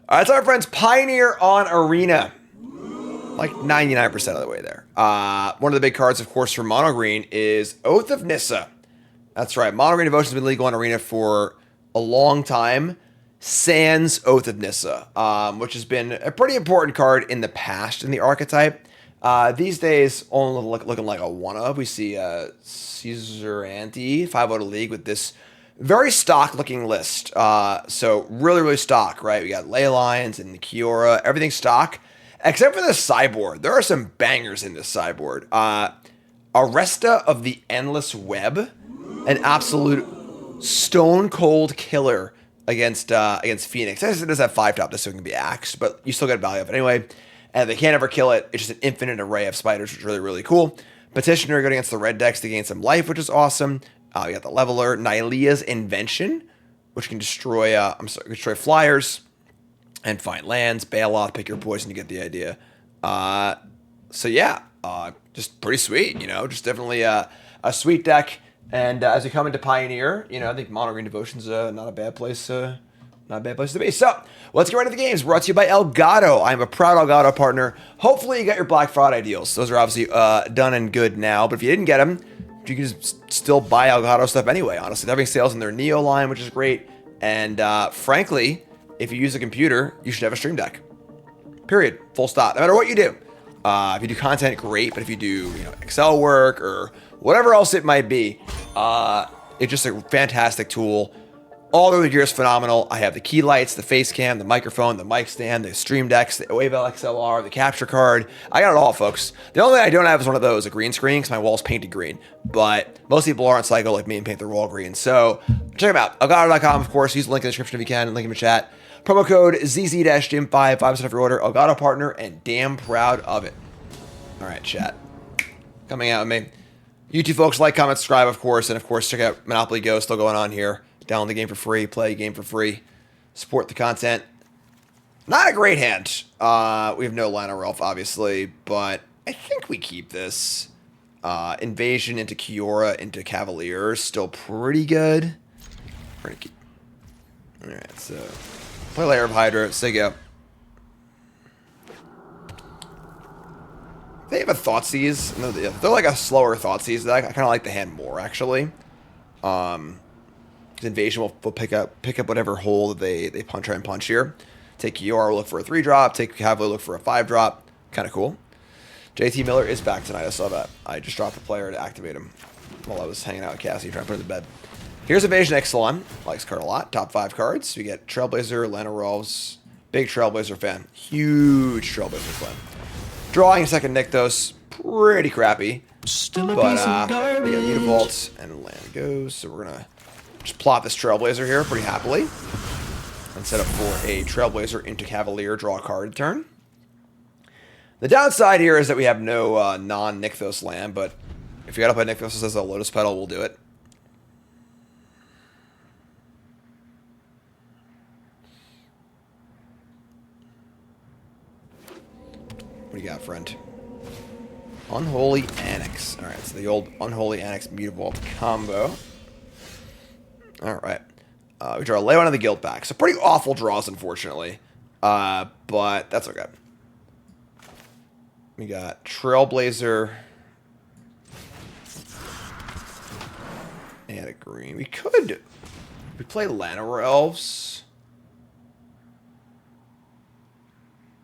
All right, so our friends, Pioneer on Arena. Like 99% of the way there. One of the big cards, of course, for Mono Green is Oath of Nissa. That's right. Mono Green Devotion has been legal on Arena for a long time. Sans Oath of Nissa, which has been a pretty important card in the past in the archetype. These days, only looking like a one-of. We see Caesar Ante, 5-0 League with this very stock-looking list. So really, really stock, right? We got Ley Lines and the Kiora, everything stock. Except for the sideboard. There are some bangers in this sideboard. Arresta of the Endless Web, an absolute stone-cold killer against Phoenix. I guess it does have 5-top, just so it can be axed, but you still get value of it anyway. And if they can't ever kill it, it's just an infinite array of spiders, which is really, really cool. Petitioner going against the red decks to gain some life, which is awesome. We got the Leveler, Nylea's Invention, which can destroy flyers and find lands, bail off, pick your poison, you get the idea. So yeah, just pretty sweet, you know, just definitely a sweet deck. And as we come into Pioneer, you know, I think Mono Green Devotion's not a bad place to be. So let's get right into the games. Brought to you by Elgato. I'm a proud Elgato partner. Hopefully you got your Black Friday deals. Those are obviously done and good now. But if you didn't get them, you can still buy Elgato stuff anyway. Honestly, they're having sales in their Neo line, which is great. And frankly, if you use a computer, you should have a Stream Deck. Period. Full stop. No matter what you do. If you do content, great. But if you do, Excel work or whatever else it might be, it's just a fantastic tool. All the other gear is phenomenal. I have the key lights, the face cam, the microphone, the mic stand, the Stream Decks, the Wave XLR, the capture card. I got it all, folks. The only thing I don't have is one of those, a green screen, because my wall's painted green. But most people aren't psycho like me and paint their wall green. So check them out. Elgato.com, of course. Use the link in the description if you can. Link in the chat. Promo code ZZ-Gym5, 5% off your order. Elgato partner, and damn proud of it. All right, chat. Coming out with me. You two folks, like, comment, subscribe, of course. And, of course, check out Monopoly Go, still going on here. Download the game for free, play a game for free, support the content. Not a great hand. We have no Lana Ralph, obviously, but I think we keep this. Invasion into Kiora into Cavaliers, still pretty good. We're gonna keep. All right, so play Layer of Hydra. Say go. They have a Thoughtseize. No, they're like a slower Thoughtseize. I kind of like the hand more, actually. Invasion will pick up whatever hole that they try and punch here. Take Kiora, look for a 3-drop. Take Cavalier, look for a 5-drop. Kind of cool. JT Miller is back tonight. I saw that. I just dropped a player to activate him while I was hanging out with Cassie trying to put him to bed. Here's Invasion Ixalan. Likes card a lot. Top 5 cards. We get Trailblazer, Lana Rolves. Big Trailblazer fan. Huge Trailblazer fan. Drawing a second Nykthos. Pretty crappy. Still a piece of garbage. We got Mutavault and land goes. So we're going to just plot this Trailblazer here pretty happily. And set up for a Trailblazer into Cavalier, draw a card turn. The downside here is that we have no non-Nykthos land, but if you got up by Nykthos as a Lotus Petal, we'll do it. What do you got, friend? Unholy Annex. Alright, so the old Unholy Annex Mutavault combo. Alright. We draw a Ley Line of the Guild back. So pretty awful draws, unfortunately. But that's okay. We got Trailblazer. And a green. We could. We play Llanowar Elves.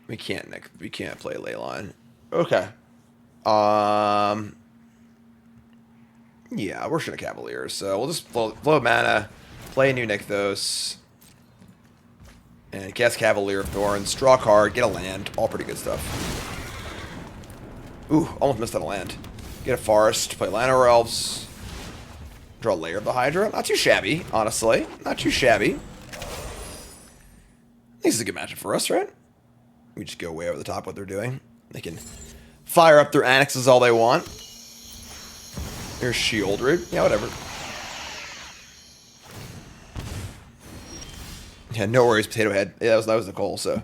We can't play Leyline. Okay. Yeah, we're shooting Cavaliers, so we'll just flow mana, play a new Nykthos, and cast Cavalier of Thorns, draw a card, get a land, all pretty good stuff. Ooh, almost missed on a land. Get a Forest, play Llanowar Elves, draw a Layer of the Hydra. Not too shabby, honestly. Not too shabby. I think this is a good matchup for us, right? We just go way over the top what they're doing. They can fire up their annexes all they want. Here's Sheoldred. Yeah, whatever. Yeah, no worries, Potato Head. Yeah, that was the goal, so.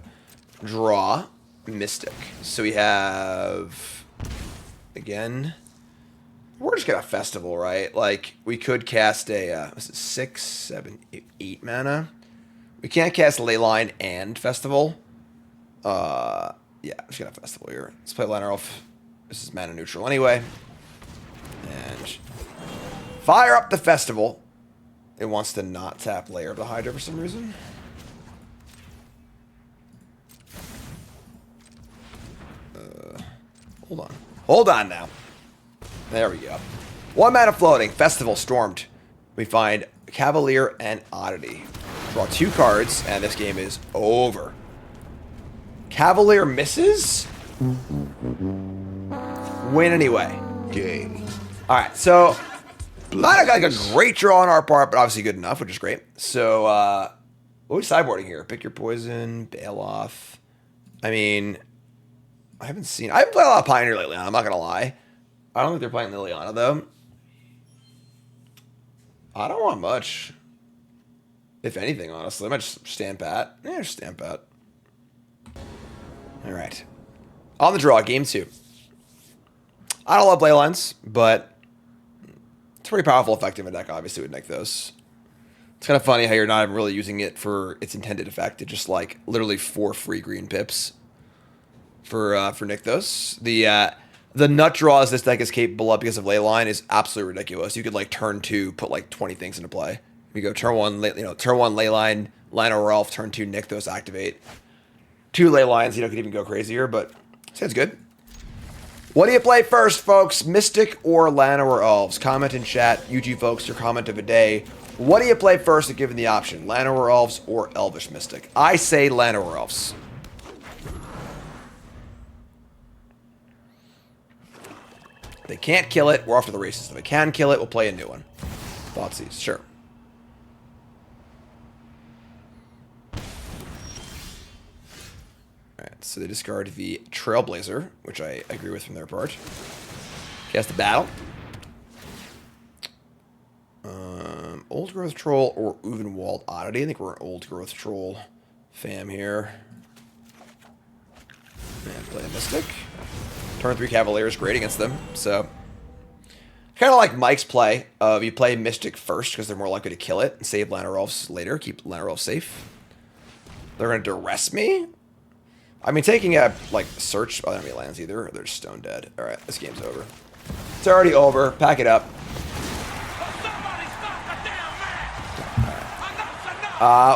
Draw. Mystic. So we have... Again... We're just gonna Festival, right? Like, we could cast a... 6, 7, 8 mana. We can't cast Leyline and Festival. Yeah, I'm just gonna have Festival here. Let's play Liner Elf. This is mana neutral anyway. And fire up the Festival. It wants to not tap Lair of the Hydra for some reason. Hold on. Hold on now. There we go. 1 mana floating. Festival stormed. We find Cavalier and Oddity. Draw 2 cards, and this game is over. Cavalier misses? Win anyway. Game. Alright, so not like a great draw on our part, but obviously good enough, which is great. So, what are we sideboarding here? Pick your poison, bail off. I mean, I haven't played a lot of Pioneer lately, I'm not gonna lie. I don't think they're playing Liliana, though. I don't want much. If anything, honestly. I might just stand pat. Yeah, just stand pat. Alright. On the draw, game 2. I don't love Leylines, but it's pretty powerful, effective in a deck, obviously, with Rakdos. It's kind of funny how you're not really using it for its intended effect. It's just, like, literally 4 free green pips for Rakdos. The nut draws this deck is capable of because of Leyline is absolutely ridiculous. You could, like, turn 2, put, like, 20 things into play. You go turn 1, turn 1 Leyline, Liner Rolf, turn 2 Rakdos, activate. 2 Leylines, could even go crazier, but sounds good. What do you play first, folks? Mystic or Llanowar Elves? Comment in chat. YouTube folks, your comment of the day. What do you play first if given the option? Llanowar Elves or Elvish Mystic? I say Llanowar Elves. If they can't kill it, we're off to the races. If they can kill it, we'll play a new one. Thoughtseize, sure. Alright, so they discard the Trailblazer, which I agree with from their part. Cast the Battle. Old Growth Troll or Uvenwald Oddity. I think we're an Old Growth Troll fam here. And play a Mystic. Turn 3 Cavalier is great against them, so... Kind of like Mike's play of you play Mystic first because they're more likely to kill it and save Llanowar Elves later, keep Llanowar Elves safe. They're going to duress me? I mean, taking a, search... Oh, they don't have any lands either. They're just stone dead. Alright, this game's over. It's already over. Pack it up.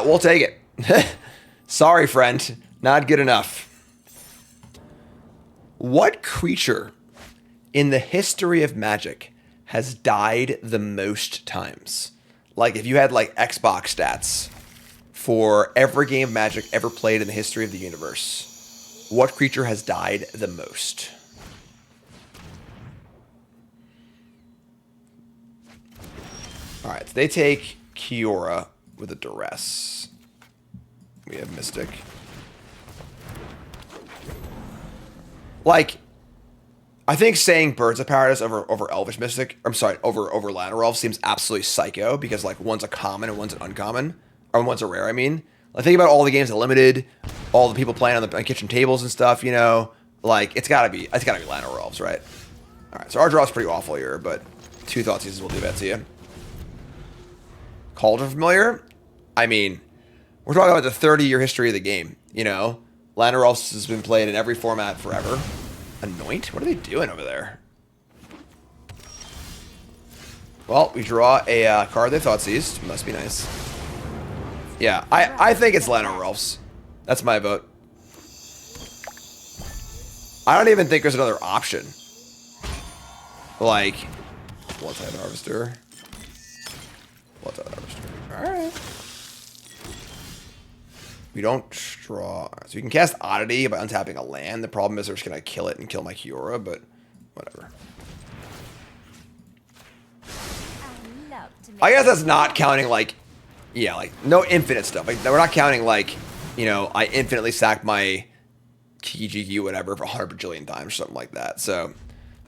We'll take it. Sorry, friend. Not good enough. What creature in the history of Magic has died the most times? Like, if you had, Xbox stats for every game of Magic ever played in the history of the universe, what creature has died the most? Alright, so they take Kiora with a duress. We have Mystic. I think saying Birds of Paradise over Elvish Mystic, over Llanowar Elf seems absolutely psycho because, one's a common and one's an uncommon. Or one's a rare, I mean. Think about all the games that limited, all the people playing on kitchen tables and stuff, it's gotta be Llanowar Elves, right? Alright, so our draw's pretty awful here, but 2 Thoughtseizes will do that to you. Cauldron Familiar? I mean, we're talking about the 30-year history of the game, Llanowar Elves has been played in every format forever. Anoint? What are they doing over there? Well, we draw a card they Thoughtseized. Must be nice. Yeah, I think it's Llanowar Elves. That's my vote. I don't even think there's another option. Blood-Tide Harvester. Blood-Tide Harvester. Alright. We don't draw... So we can cast Oddity by untapping a land. The problem is they're just going to kill it and kill my Kiora, but whatever. I guess that's not counting, no infinite stuff. We're not counting, I infinitely sack my Kiki whatever for 100 bajillion times or something like that. So,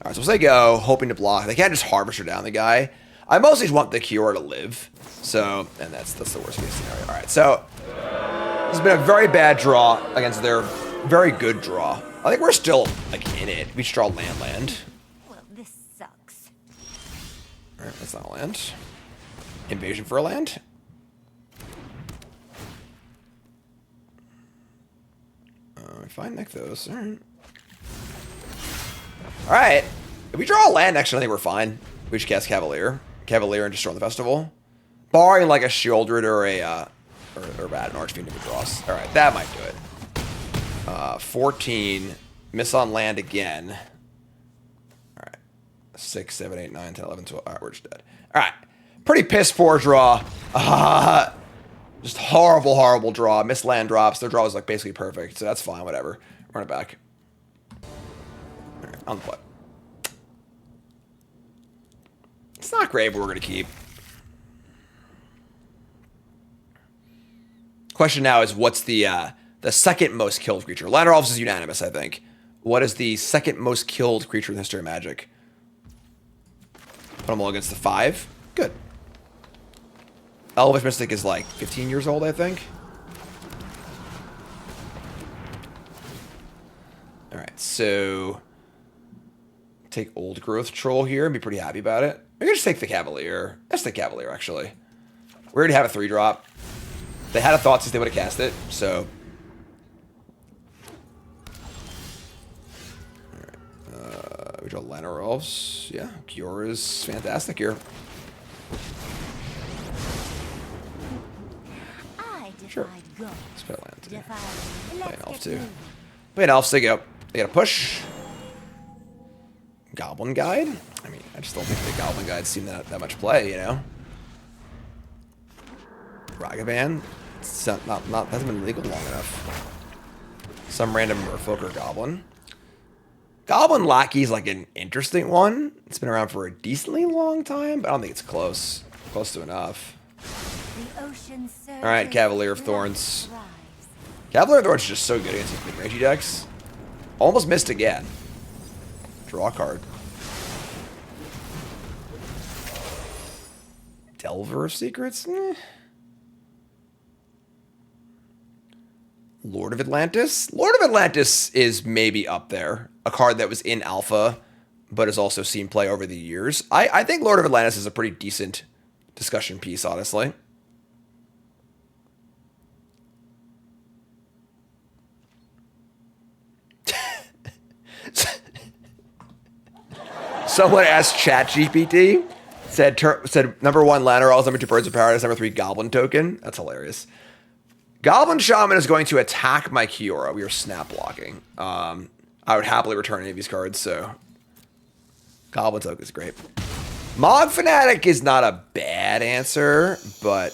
alright, so we'll say go, hoping to block. They can't just Harvester down the guy. I mostly just want the Kiora to live. So, and that's the worst case scenario. Alright, so... This has been a very bad draw against their very good draw. I think we're still, in it. We should draw land. Well, this sucks. Alright, that's not a land. Invasion for a land. Fine, neck those. All right. All right. If we draw a land next turn, I think we're fine. We should cast Cavalier. Cavalier and destroy the festival. Barring like a Shieldred or a or bad an Archfiend if it draws. All right, that might do it. 14. Miss on land again. All right. 6, 7, 8, 9, 10, 11, 12. All right, we're just dead. All right. Pretty piss poor draw. Just horrible, horrible draw. Missed land drops. Their draw was like basically perfect, so that's fine. Whatever. Run it back. All right, on the play. It's not great, but we're gonna keep. Question now is what's the second most killed creature? Ladder Elves is unanimous, I think. What is the second most killed creature in the history of Magic? Put them all against the 5. Good. Elvish Mystic is like 15 years old, I think. All right, so take Old Growth Troll here and be pretty happy about it. We can just take the Cavalier. Let's take Cavalier, actually. We already have a 3-drop. They had a thought since they would have cast it, so. Alright. We draw Llanowar Elves. Yeah, Kiora is fantastic here. Sure. Let's play land too. Play an elf too. Play an elf, so they gotta push. Goblin Guide? I mean, I just don't think the Goblin Guide's seen that much play, you know? Ragavan? It's not hasn't been legal long enough. Some random Merfolk or Goblin. Goblin Lackey is like an interesting one. It's been around for a decently long time, but I don't think it's close. Close to enough. Alright, Cavalier of Thorns. Cavalier of Thorns is just so good against these mid-rangey decks. Almost missed again. Draw a card. Delver of Secrets? Lord of Atlantis? Lord of Atlantis is maybe up there. A card that was in alpha, but has also seen play over the years. I think Lord of Atlantis is a pretty decent discussion piece, honestly. Someone asked ChatGPT, said number 1 Llanowar, number 2 Birds of Paradise, number 3 Goblin Token. That's hilarious. Goblin Shaman is going to attack my Kiora. We are snap blocking. I would happily return any of these cards, so Goblin Token is great. Mog Fanatic is not a bad answer, but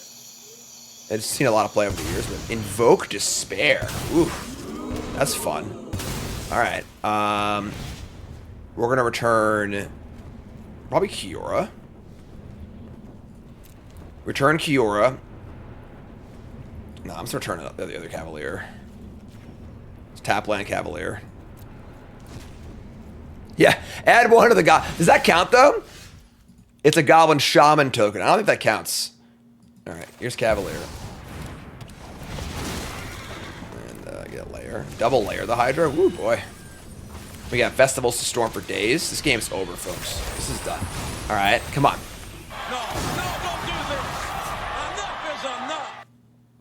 it's seen a lot of play over the years. But Invoke Despair. Ooh, that's fun. All right. We're going to return probably Kiora. Return Kiora. No, I'm just returning the other Cavalier. It's tap land Cavalier. Yeah, add 1 to the God. Does that count, though? It's a Goblin Shaman token. I don't think that counts. All right, here's Cavalier. And get a layer. Double layer the Hydra. Woo, boy. We got Festivals to Storm for days. This game's over, folks. This is done. All right, come on. No, don't do this. Enough is enough.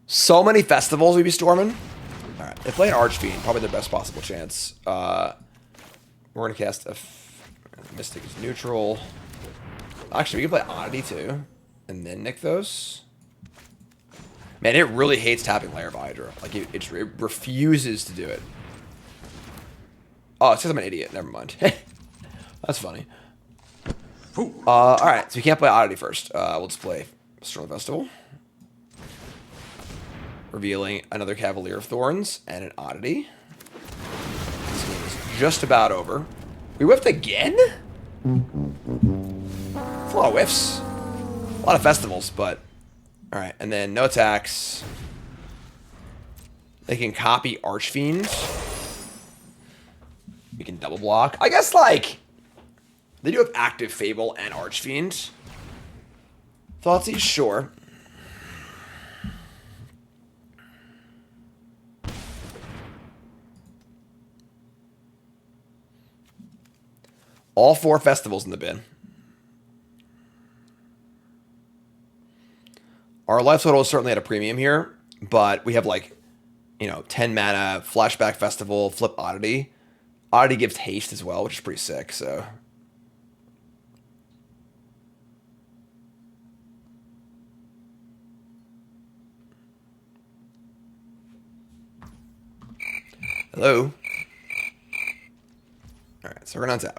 So many Festivals we'd be storming. All right, they play an Archfiend. Probably their best possible chance. We're going to cast a Mystic is neutral. Actually, we can play Oddity, too. And then nick those. Man, it really hates tapping Lair of Hydra. Like, it refuses to do it. Oh, it says I'm an idiot. Never mind. That's funny. Alright, so we can't play Oddity first. We'll just play Storm Festival. Revealing another Cavalier of Thorns and an Oddity. This game is just about over. We whiffed again? It's a lot of whiffs. A lot of Festivals, but... Alright, and then no attacks. They can copy Archfiend. We can double block. I guess, like, they do have active Fable and Archfiend. Thoughtseize, sure. All 4 Festivals in the bin. Our life total is certainly at a premium here, but we have, like, you know, 10 mana, Flashback Festival, flip Oddity. Oddity gives haste as well, which is pretty sick, so. Hello? Alright, so we're gonna untap.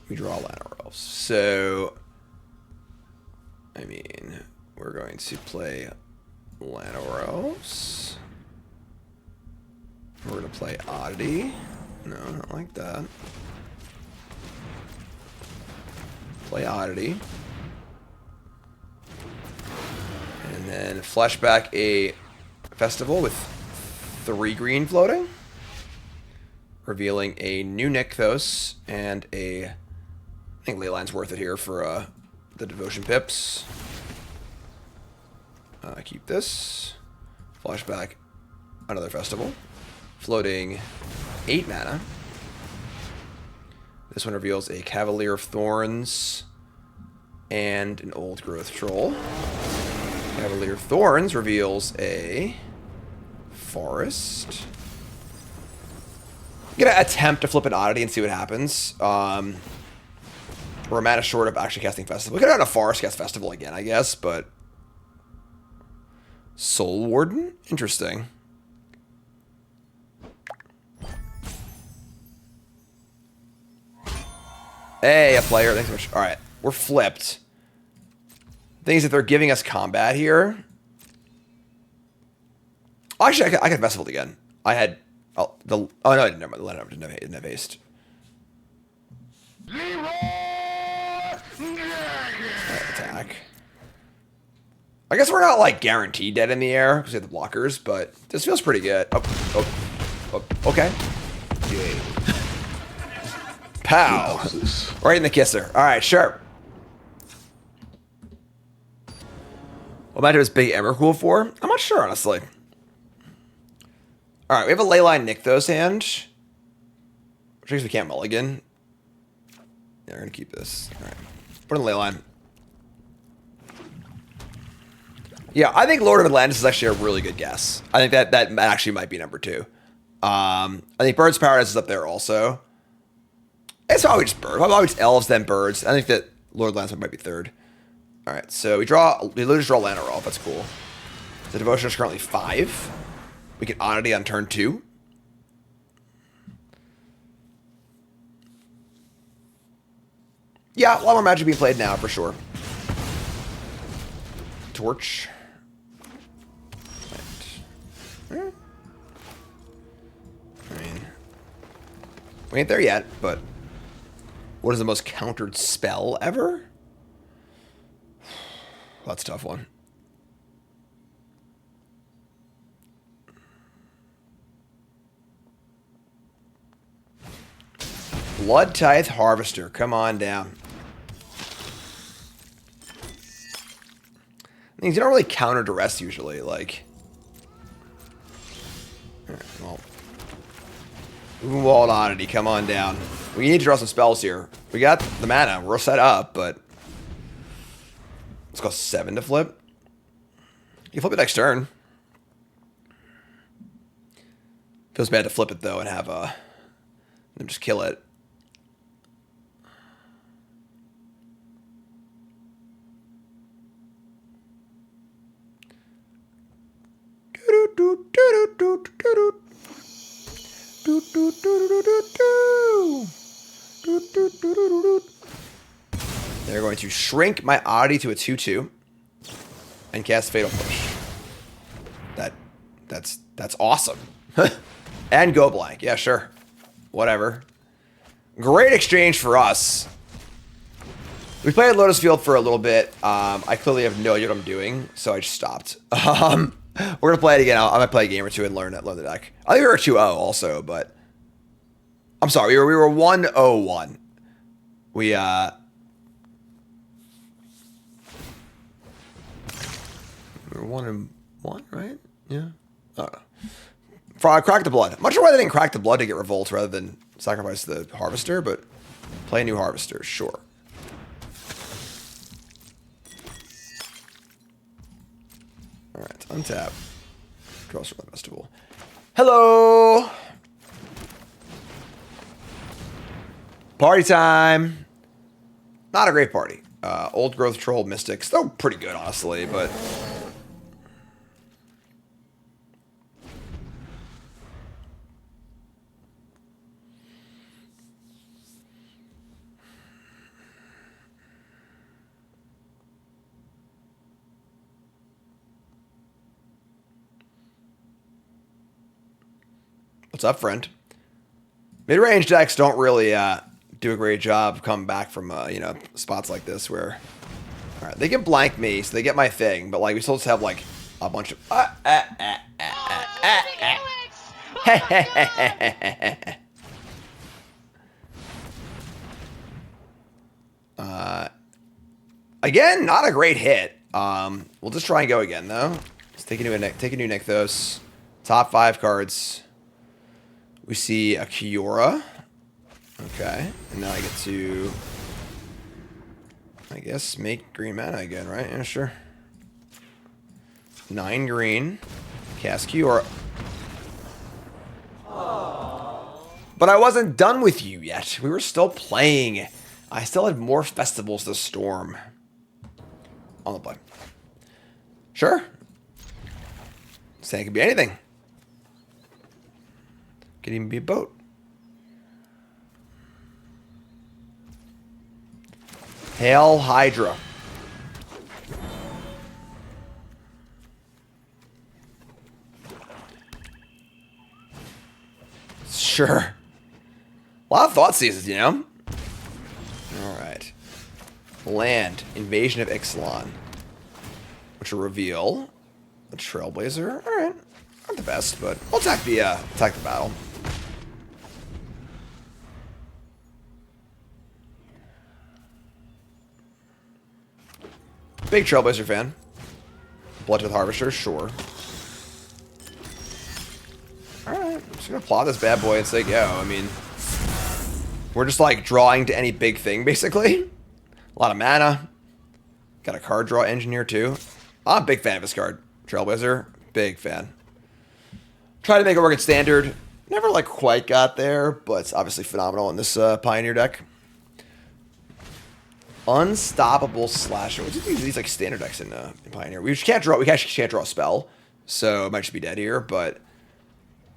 We draw Llanowar Elves. So, I mean, we're going to play Llanowar Elves. We're going to play Oddity. No, not like that. Play Oddity. And then flashback a Festival with 3 green floating. Revealing a new Nykthos and a... I think Leyline's worth it here for the Devotion pips. Keep this. Flashback another Festival. Floating 8 mana. This one reveals a Cavalier of Thorns and an Old Growth Troll. Cavalier of Thorns reveals a Forest. I'm gonna attempt to flip an Oddity and see what happens. We're a mana short of actually casting Festival. We could have done a Forest cast Festival again, I guess, but... Soul Warden? Interesting. Hey, a player. Thanks so much. Alright, we're flipped. Things that they're giving us combat here. Actually, I could Festival again. I had... Oh, no, I didn't. Never mind. Didn't have haste. Attack. I guess we're not, like, guaranteed dead in the air because we have the blockers, but this feels pretty good. Oh, okay. Yay. Pow. Right in the kisser. All right, sure. What am I doing this big Emrakul for? I'm not sure, honestly. All right, we have a Leyline Nykthos hand. Which means we can't mulligan. Yeah, we're going to keep this. All right. Put in Leyline. Yeah, I think Lord of Atlantis is actually a really good guess. I think that actually might be number 2. I think Birds Paradise is up there also. It's probably just birds. Probably just elves, then birds. I think that Lord of Atlantis might be 3rd. All right, so we literally just draw Llanowar Elf. That's cool. The Devotion is currently 5. We get Oddity on turn 2. Yeah, a lot more Magic being played now, for sure. Torch. Right. I mean, we ain't there yet, but what is the most countered spell ever? That's a tough one. Blood Tithe Harvester, come on down. Things you don't really counter duress usually, like. Alright, well. Moonwalled Oddity, come on down. We need to draw some spells here. We got the mana, we're set up, but. Let's go 7 to flip. You flip it next turn. Feels bad to flip it though and have them just kill it. They're going to shrink my Oddity to a 2/2 and cast Fatal Push. That's awesome. And go blank. Yeah, sure. Whatever. Great exchange for us. We played Lotus Field for a little bit. I clearly have no idea what I'm doing, so I just stopped. We're gonna play it again. I'm gonna play a game or two and learn the deck. I think we were 2-0 also, but I'm sorry, we were 1-0-1. We were 1-1, right? Yeah. I don't know. Crack the Blood. I'm not sure why they didn't crack the Blood to get Revolt rather than sacrifice the Harvester, but play a new Harvester, sure. Alright, untap. Draw from the festival. Hello. Party time. Not a great party. Old Growth Troll Mystics. Still pretty good, honestly, but... What's up, friend? Mid-range decks don't really do a great job coming back from you know, spots like this where, all right, they can blank me, so they get my thing, but like we still just have like a bunch of again, not a great hit. We'll just try and go again though. Let's take a new Nykthos. Top 5 cards. We see a Kiora. Okay. And now I get to, I guess, make green mana again, right? Yeah, sure. 9 green. Cast Kiora. But I wasn't done with you yet. We were still playing. I still had more festivals to storm. On the play. Sure. Saying it could be anything. Could even be a boat. Hail Hydra. Sure. A lot of thought seasons, you know? Alright. Land. Invasion of Ixalan. Which will reveal a Trailblazer. Alright. Not the best, but we'll attack the battle. Big Trailblazer fan. Bloodtooth Harvester, sure. Alright, I'm just gonna plot this bad boy and say go. I mean, we're just like drawing to any big thing, basically. A lot of mana. Got a card draw engineer too. I'm a big fan of this card. Trailblazer, big fan. Tried to make it work at standard. Never like quite got there, but it's obviously phenomenal in this Pioneer deck. Unstoppable Slasher. What do these like standard decks in Pioneer? We just can't draw. We actually can't draw a spell, so it might just be dead here. But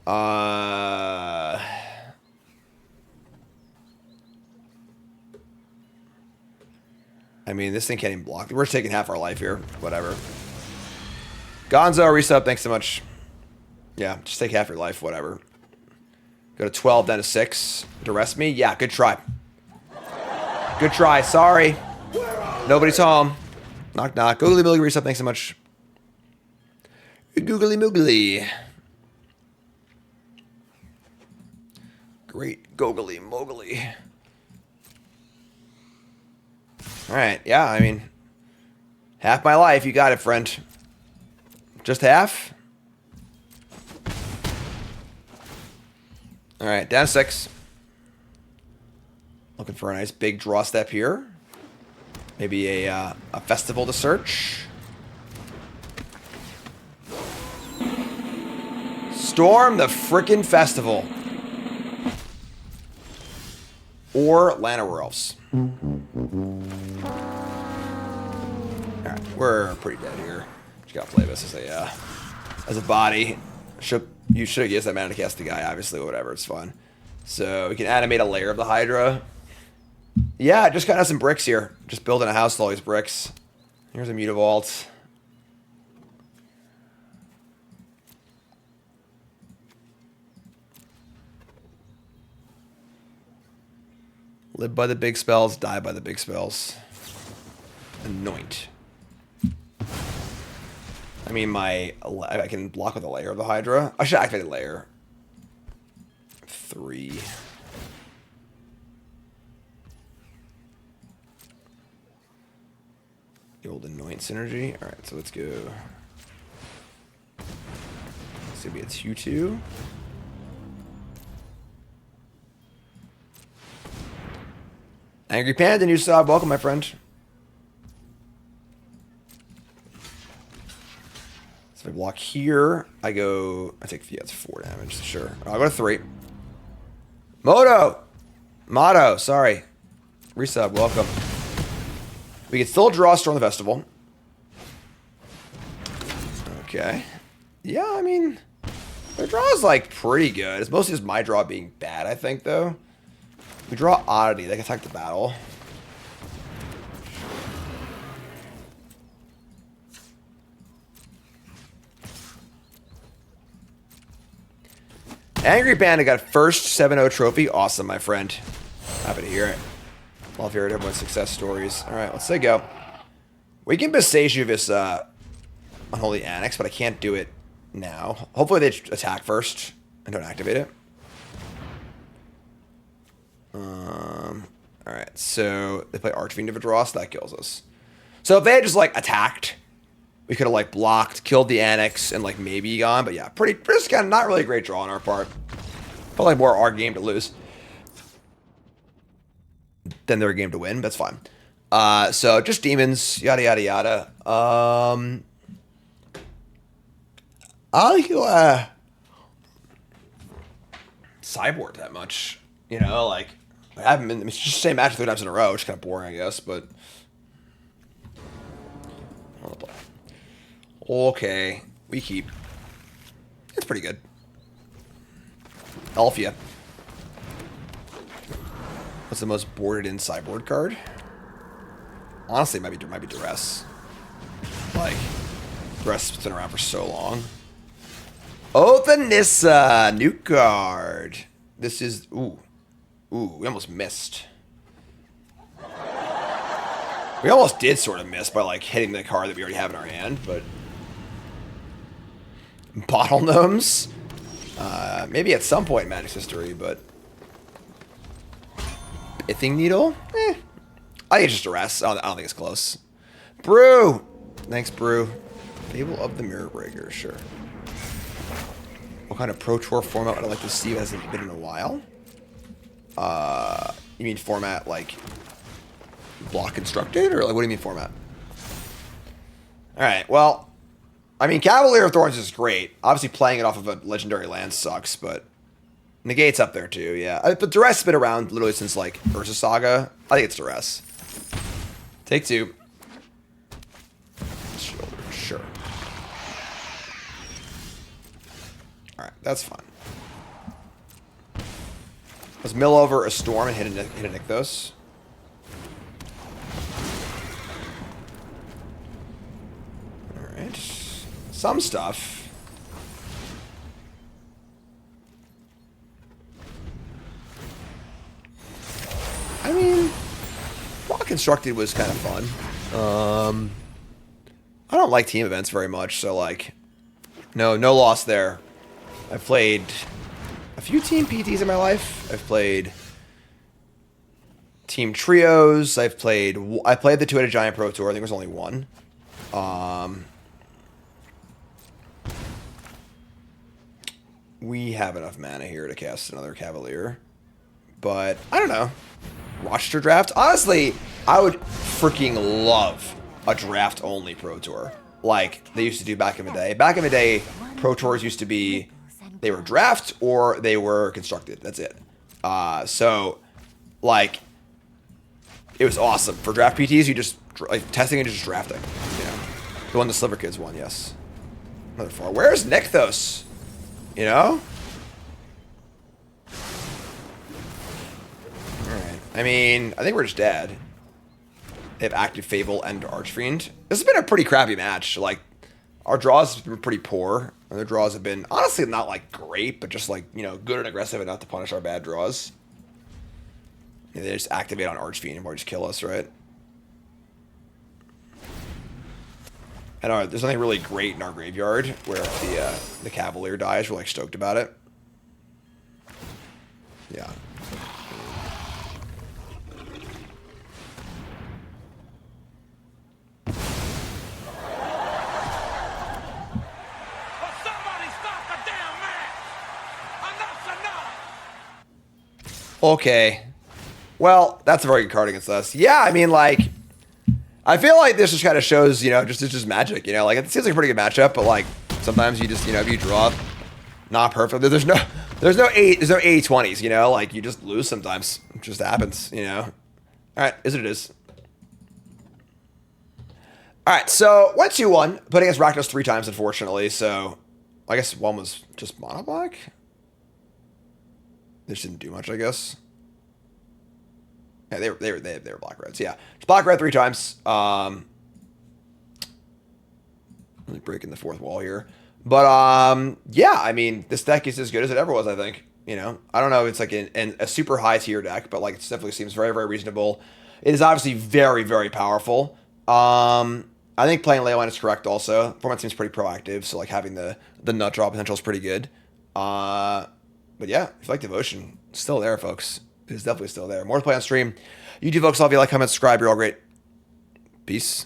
I mean, this thing can't even block. We're taking half our life here. Whatever. Gonzo resub. Thanks so much. Yeah, just take half your life. Whatever. Go to 12 down to 6. To rest me. Yeah, good try. Good try. Sorry. Nobody's home. Knock, knock. Googly Moogly resub. Thanks so much. Googly Moogly. Great Googly Moogly. Alright. Yeah, I mean, half my life. You got it, friend. Just half? Alright, down to 6. Looking for a nice big draw step here. Maybe a festival to search. Storm the frickin' festival. Or Llanowar Elves. Alright, we're pretty dead here. Just gotta play this as a body. You should use that mana to cast the guy, obviously, whatever, it's fun. So we can animate a layer of the Hydra. Yeah, just kind of some bricks here. Just building a house with all these bricks. Here's a Mutavault. Live by the big spells, die by the big spells. Anoint. I mean, I can block with a layer of the Hydra. I should activate a layer. 3. The old Anoint synergy. Alright, so let's go. This will be a 2-2. Angry Panda, new sub. Welcome, my friend. So I block here. I take, yeah, it's 4 damage, sure. I'll go to 3. Motto, sorry. Resub, welcome. We can still draw Storm the Festival. Okay. Yeah, I mean, their draw is like pretty good. It's mostly just my draw being bad, I think, though. We draw Oddity. They can attack the battle. Angry Bandit got first 7-0 trophy. Awesome, my friend. Happy to hear it. Love hearing everyone's success stories. All right, let's say go. We can besiege this Unholy Annex, but I can't do it now. Hopefully they attack first and don't activate it. All right, so they play Archfiend of a draw, so that kills us. So if they had just like attacked, we could have like blocked, killed the Annex, and like maybe gone. But yeah, just kind of not really a great draw on our part. Felt like more our game to lose than their game to win. That's fine. So just demons, yada yada yada. I'll sideboard that much, you know, like I haven't been. It's just the same match 3 times in a row, which is kind of boring, I guess. But okay, we keep. It's pretty good. Alfia. What's the most boarded in sideboard card? Honestly, it might be Duress. Like, Duress has been around for so long. Oath of Nissa, new card. This is ooh, we almost missed. We almost did sort of miss by like hitting the card that we already have in our hand, but Bottle Gnomes, maybe at some point in Magic's history, but Pithing Needle, I think it's just Duress. I don't think it's close. Brew, thanks, Brew. Fable of the Mirror Breaker, sure. What kind of Pro Tour format would I like to see that hasn't been in a while? You mean format like block constructed, or like what do you mean format? All right, well, I mean Cavalier of Thorns is great. Obviously playing it off of a legendary land sucks, but Negate's up there too, yeah. But Duress has been around literally since like Urza Saga. I think it's Duress. Take 2. Shoulder, sure. Alright, that's fine. Let's mill over a Storm and hit a Nykthos. Alright. Some stuff. I mean, Block Constructed was kind of fun. I don't like team events very much, so like, no loss there. I've played a few team PTs in my life. I've played team trios. I played the Two-Headed Giant Pro Tour. I think there was only one. We have enough mana here to cast another Cavalier, but I don't know. Rochester draft. Honestly, I would freaking love a draft-only Pro Tour like they used to do back in the day. Back in the day, Pro Tours used to be they were draft or they were constructed. That's it. So, like, it was awesome for draft PTs. You just like testing and just drafting. You know, the one the Sliver Kids won. Yes. Another 4. Where's Nykthos? You know. Alright. I mean, I think we're just dead. They have Active Fable and Archfiend. This has been a pretty crappy match. Like, our draws have been pretty poor. And their draws have been, honestly, not, like, great, but just, like, you know, good and aggressive enough to punish our bad draws. Yeah, they just activate on Archfiend and or just kill us, right? And there's nothing really great in our graveyard where if the Cavalier dies, we're, like, stoked about it. Yeah. Okay. Well, that's a very good card against us. Yeah, I mean, like, I feel like this just kind of shows, you know, it's just magic, you know? Like, it seems like a pretty good matchup, but, like, Sometimes you just, if you draw not perfect, there's no 80-20s, like you just lose sometimes. It just happens, All right, is what it is. All right, so went 2-1, put against Rakdos 3 times, unfortunately. So I guess one was just mono black. They just didn't do much, I guess. Yeah, they were black reds. Yeah, it's black red 3 times. Really breaking the fourth wall here, but yeah, I mean this deck is as good as it ever was. I think. I don't know if it's like a super high tier deck, but like it definitely seems very, very reasonable. It is obviously very, very powerful. I think playing Leyline is correct also. Format seems pretty proactive, so like having the nut draw potential is pretty good. But yeah, if you like Devotion, it's still there, folks. It is definitely still there. More to play on stream. YouTube folks, love you, like, comment, subscribe. You're all great. Peace.